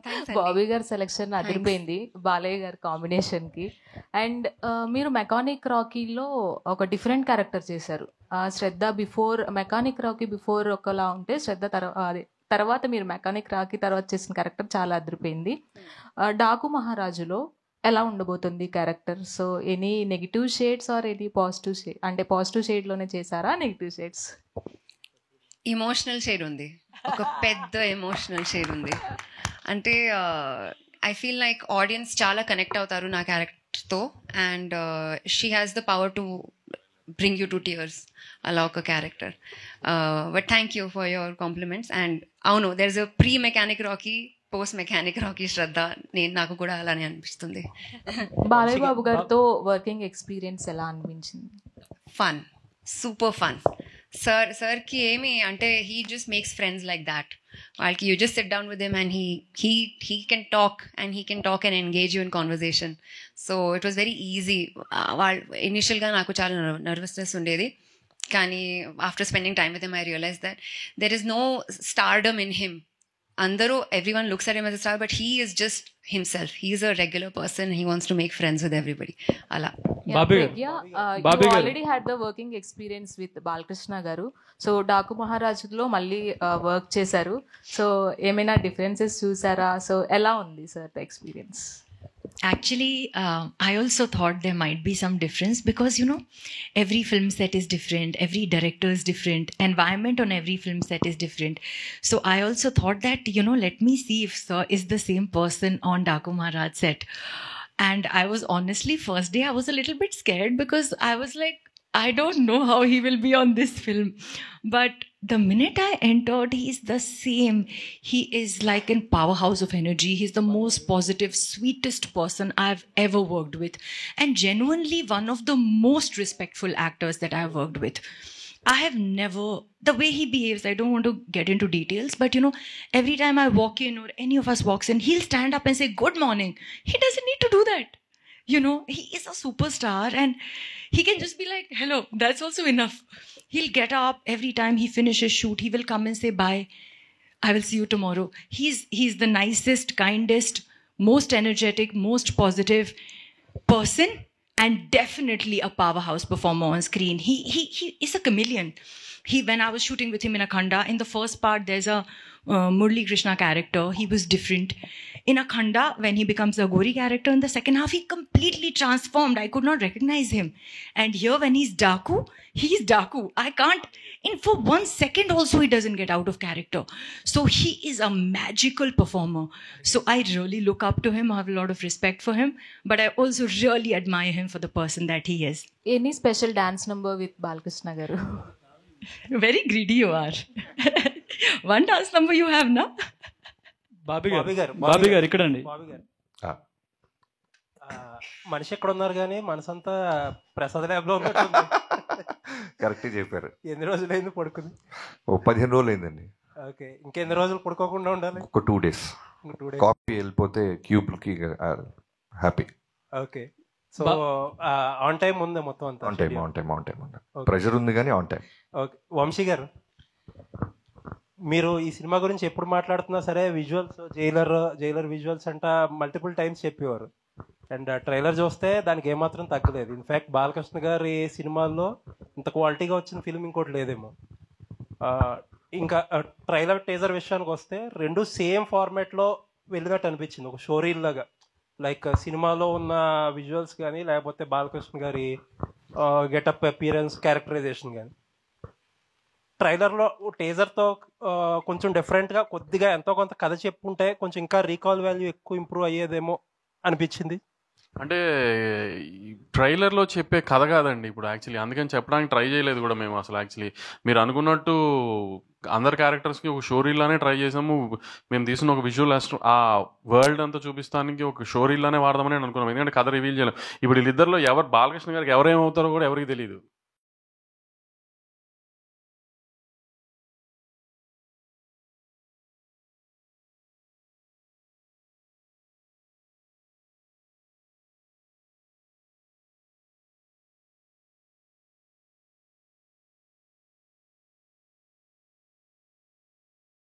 Thanks Bobby గారి selection అదిరిపోయింది బాలయ్య గారి కాంబినేషన్కి. అండ్ మీరు మెకానిక్ రాకీలో ఒక డిఫరెంట్ క్యారెక్టర్ చేశారు. శ్రద్ధ బిఫోర్ మెకానిక్ రాకీ బిఫోర్ ఒకలా ఉంటే శ్రద్ధ తర్వాత మీరు మెకానిక్ రాకీ తర్వాత చేసిన క్యారెక్టర్ చాలా అదిరిపోయింది. డాకు మహారాజులో ఎలా ఉండబోతుంది character? So any negative shades or any positive shade, అంటే పాజిటివ్ షేడ్లోనే చేశారా నెగిటివ్ షేడ్స్? ఎమోషనల్ షేడ్ ఉంది, ఒక పెద్ద ఎమోషనల్ షేడ్ ఉంది. అంటే ఐ ఫీల్ లైక్ ఆడియన్స్ చాలా కనెక్ట్ అవుతారు నా క్యారెక్టర్తో, and she has the power to bring you to tears, అలా ఒక character. But thank you for your compliments. And అవును, there is a pre mechanic Rocky, post mechanic Rocky Shraddha. నాకు కూడా అలానే అనిపిస్తుంది. బాలయ్య బాబు గారితో వర్కింగ్ ఎక్స్పీరియన్స్ ఎలా అనిపించింది? Fun, super fun. సార్కి ఏమి అంటే he just makes friends like that. వాళ్ళకి you just sit down with him and he can talk and engage you in conversation. So it was very easy. వాళ్ళు ఇనిషియల్గా నాకు చాలా నర్వస్నెస్ ఉండేది, కానీ after spending time with him I realise that there is no stardom in him. everyone looks at him as a star, but he is just himself. He is a regular person. He wants to make friends with everybody. Ala. You already had the working experience with Balakrishna garu. So Daku Maharaj lo malli work chesaru. So emaina differences chusara? So ela undi sir the experience? Actually, I also thought there might be some difference because, every film set is different, every director is different, environment on every film set is different. So I also thought that, let me see if sir is the same person on Daku Maharaj set. And I was honestly, first day I was a little bit scared because I was like, I don't know how he will be on this film. But the minute I entered, he's the same. He is like a powerhouse of energy. He's the most positive, sweetest person I've ever worked with. And genuinely one of the most respectful actors that I've worked with. I have never, the way he behaves, I don't want to get into details, but every time I walk in or any of us walks in, he'll stand up and say, "Good morning." He doesn't need to do that. He is a superstar and he can just be like, "Hello," that's also enough. He'll get up every time he finishes shoot. He will come and say, "Bye. I will see you tomorrow." He's the nicest, kindest, most energetic, most positive person, and definitely a powerhouse performer on screen. He is a chameleon. When I was shooting with him in Akhanda, in the first part, there's a Murli Krishna character. He was different. In Akhanda, when he becomes a Gori character, in the second half, he completely transformed. I could not recognize him. And here, when he's Daku, I can't, for 1 second also, he doesn't get out of character. So he is a magical performer. So I really look up to him. I have a lot of respect for him. But I also really admire him for the person that he is. Any special dance number with Balakrishna garu? Very greedy you are. One dance number you have, na? Bobby గారు ఇక్కడండి. మనిషి ఎక్కడ ఉన్నారు కానీ మనసంతా ప్రసాద్ ల్యాబ్లో ఉన్నట్టుంది. Correct చెప్పారు. ఎన్ని రోజులైంది పడుకుంది? 15 రోజులు అయిందండి. ఓకే, ఇంకెన్ని రోజులు పడుకోకుండా ఉండాలి? ఒక 2 days. కాపీ వెళ్ళిపోతే క్యూబ్కి happy. Okay, so on time ఉంది మొత్తం అంతా? On time. ప్రెషర్ ఉంది కానీ ఆన్ టైం. ఓకే, వంశీ గారు, మీరు ఈ సినిమా గురించి ఎప్పుడు మాట్లాడుతున్నా సరే విజువల్స్, జైలర్ విజువల్స్ అంట మల్టిపుల్ టైమ్స్ చెప్పేవారు. అండ్ ట్రైలర్ చూస్తే దానికి ఏమాత్రం తగ్గలేదు. ఇన్ఫ్యాక్ట్ బాలకృష్ణ గారి సినిమాల్లో ఇంత క్వాలిటీగా వచ్చిన ఫిల్మ్ ఇంకోటి లేదేమో. ఇంకా ట్రైలర్ టీజర్ విషయానికి వస్తే రెండు సేమ్ ఫార్మాట్లో వెళ్ళినట్టు అనిపించింది, ఒక షోరీల్ లాగా. లైక్ సినిమాలో ఉన్న విజువల్స్ కానీ లేకపోతే బాలకృష్ణ గారి గెటప్, అపియరెన్స్, క్యారెక్టరైజేషన్ కానీ ట్రైలర్లో టీజర్తో కొంచెం డిఫరెంట్గా కొద్దిగా ఎంతో కొంత కథ చెప్పుంటే కొంచెం ఇంకా రీకాల్ వాల్యూ ఎక్కువ ఇంప్రూవ్ అయ్యేదేమో అనిపించింది. అంటే ట్రైలర్లో చెప్పే కథ కాదండి ఇప్పుడు యాక్చువల్లీ, అందుకని చెప్పడానికి ట్రై చేయలేదు కూడా మేము అసలు. యాక్చువల్లీ మీరు అనుకున్నట్టు అందరి క్యారెక్టర్స్కి ఒక షోరీలానే ట్రై చేసాము. మేము తీసిన ఒక విజువల్ ఆ వరల్డ్ అంతా చూపిస్తానికి ఒక షోరీలానే వాడదామని అనుకున్నాం, ఎందుకంటే కథ రివీల్ చేయలేం. ఇప్పుడు వీళ్ళిద్దరిలో ఎవరు బాలకృష్ణ గారికి ఎవరేమవుతారో కూడా ఎవరికి తెలియదు.